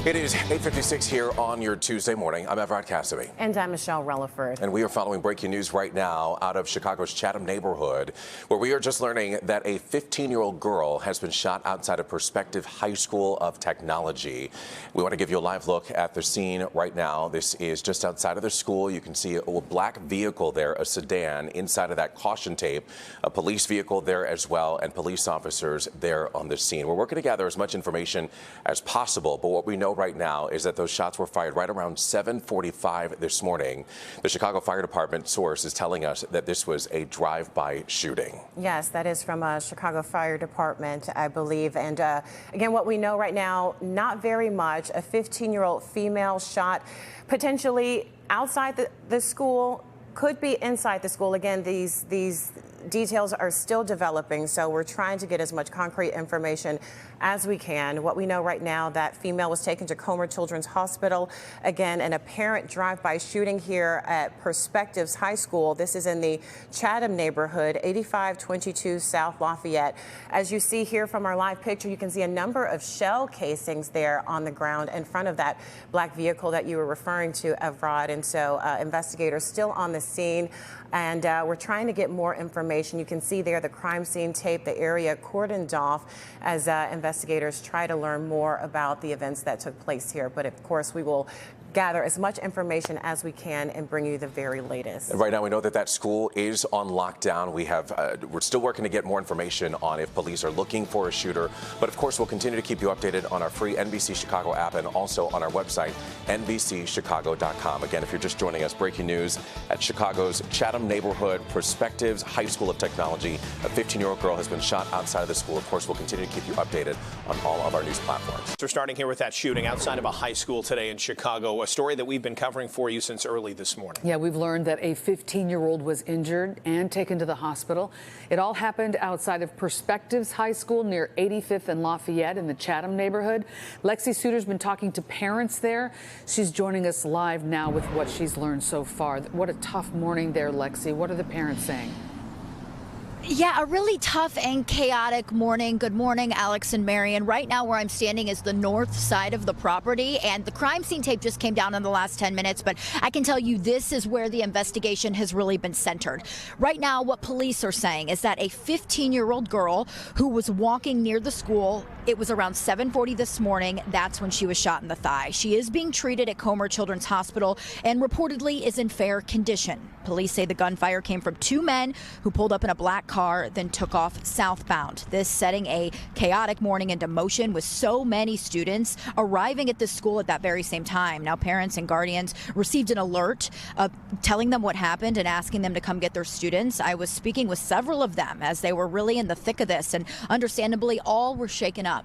It is 8:56 here on your Tuesday morning. I'm Everett Cassidy. And I'm Michelle Relaford. And we are following breaking news right now out of Chicago's Chatham neighborhood, where we are just learning that a 15-year-old girl has been shot outside of Perspective High School of Technology. We want to give you a live look at the scene right now. This is just outside of the school. You can see a black vehicle there, a sedan. Inside of that, caution tape, a police vehicle there as well, and police officers there on the scene. We're working to gather as much information as possible, but what we know right now is that those shots were fired right around 7:45 this morning. The Chicago Fire Department source is telling us that this was a drive-by shooting. Yes, that is from Chicago Fire Department, I believe. And again, what we know right now, not very much. A 15-year-old female shot potentially outside the school, could be inside the school. Again, these details are still developing, so we're trying to get as much concrete information as we can. What we know right now, that female was taken to Comer Children's Hospital. Again, an apparent drive-by shooting here at Perspectives High School. This is in the Chatham neighborhood, 8522 South Lafayette. As you see here from our live picture, you can see a number of shell casings there on the ground in front of that black vehicle that you were referring to, Evrod. And so investigators still on the scene, and we're trying to get more information. You can see there the crime scene tape, the area cordoned off as investigators try to learn more about the events that took place here. But of course, we will gather as much information as we can and bring you the very latest. And right now, we know that that school is on lockdown. We're still working to get more information on if police are looking for a shooter. But of course, we'll continue to keep you updated on our free NBC Chicago app and also on our website, NBCChicago.com. Again, if you're just joining us, breaking news at Chicago's Chatham neighborhood, Perspectives High School of Technology. A 15-year-old girl has been shot outside of the school. Of course, we'll continue to keep you updated on all of our news platforms. We're starting here with that shooting outside of a high school today in Chicago, a story that we've been covering for you since early this morning. Yeah, we've learned that a 15-year-old was injured and taken to the hospital. It all happened outside of Perspectives High School near 85th and Lafayette in the Chatham neighborhood. Lexi Sutter's been talking to parents there. She's joining us live now with what she's learned so far. What a tough morning there, Lexi. What are the parents saying? Yeah, a really tough and chaotic morning. Good morning, Alex and Marion. Right now where I'm standing is the north side of the property, and the crime scene tape just came down in the last 10 minutes, but I can tell you this is where the investigation has really been centered. Right now, what police are saying is that a 15-year-old girl who was walking near the school, it was around 7:40 this morning, that's when she was shot in the thigh. She is being treated at Comer Children's Hospital and reportedly is in fair condition. Police say the gunfire came from two men who pulled up in a black car, then took off southbound. This setting a chaotic morning into motion with so many students arriving at this school at that very same time. Now, parents and guardians received an alert telling them what happened and asking them to come get their students. I was speaking with several of them as they were really in the thick of this, and understandably, all were shaken up.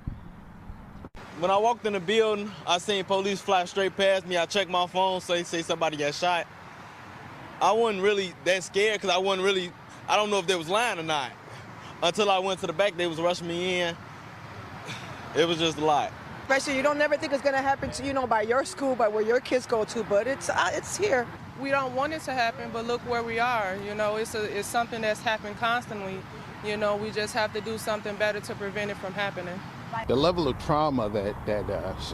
When I walked in the building, I seen police fly straight past me. I checked my phone, so they say somebody got shot. I wasn't really that scared because I don't know if they was lying or not. Until I went to the back, they was rushing me in. It was just a lot. Especially, you don't never think it's gonna happen to, by your school, by where your kids go to, but it's here. We don't want it to happen, but look where we are. It's something that's happened constantly. We just have to do something better to prevent it from happening. The level of trauma that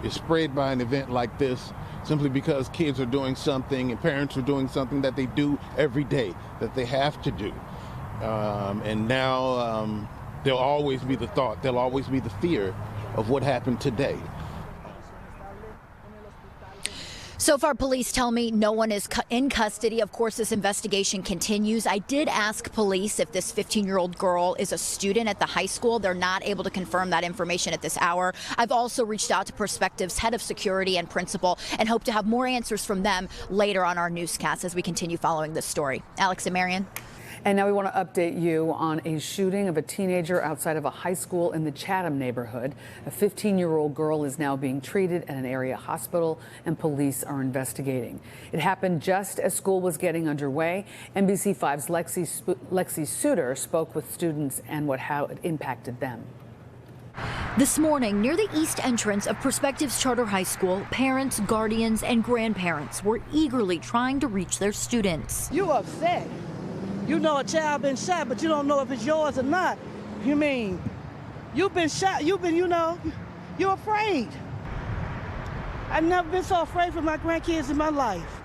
is spread by an event like this, simply because kids are doing something and parents are doing something that they do every day, that they have to do. And now there'll always be the thought, there'll always be the fear of what happened today. So far, police tell me no one is in custody. Of course, this investigation continues. I did ask police if this 15-year-old girl is a student at the high school. They're not able to confirm that information at this hour. I've also reached out to Perspective's head of security and principal and hope to have more answers from them later on our newscast as we continue following this story. Alex and Marion. And now we want to update you on a shooting of a teenager outside of a high school in the Chatham neighborhood. A 15-year-old girl is now being treated at an area hospital, and police are investigating. It happened just as school was getting underway. NBC5's Lexi Sutter spoke with students and how it impacted them. This morning, near the east entrance of Perspectives Charter High School, parents, guardians, and grandparents were eagerly trying to reach their students. You upset. You know a child been shot, but you don't know if it's yours or not. You mean, you've been shot, you're afraid. I've never been so afraid for my grandkids in my life,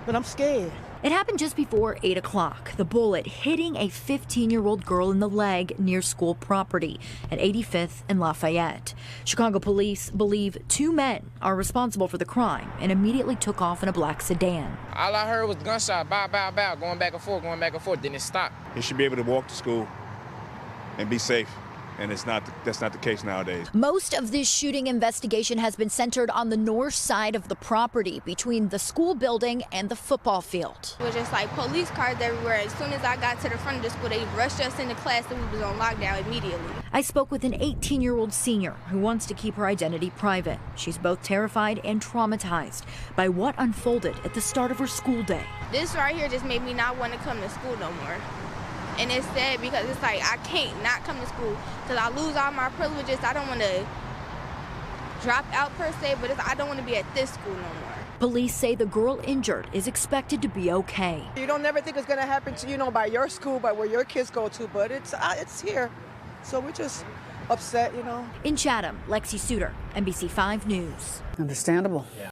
but I'm scared. It happened just before 8 o'clock, the bullet hitting a 15-year-old girl in the leg near school property at 85th and Lafayette. Chicago police believe 2 men are responsible for the crime and immediately took off in a black sedan. All I heard was gunshot, bow, bow, bow, going back and forth, then it stopped. He should be able to walk to school and be safe. And that's not the case nowadays. Most of this shooting investigation has been centered on the north side of the property between the school building and the football field. It was just like police cars everywhere. As soon as I got to the front of the school, they rushed us into class and we was on lockdown immediately. I spoke with an 18-year-old senior who wants to keep her identity private. She's both terrified and traumatized by what unfolded at the start of her school day. This right here just made me not want to come to school no more. And it's sad because it's like I can't not come to school because I lose all my privileges. I don't want to drop out per se, but I don't want to be at this school no more. Police say the girl injured is expected to be okay. You don't never think it's going to happen to, by your school, by where your kids go to, but it's here. So we're just upset, In Chatham, Lexi Sutter, NBC 5 News. Understandable. Yeah.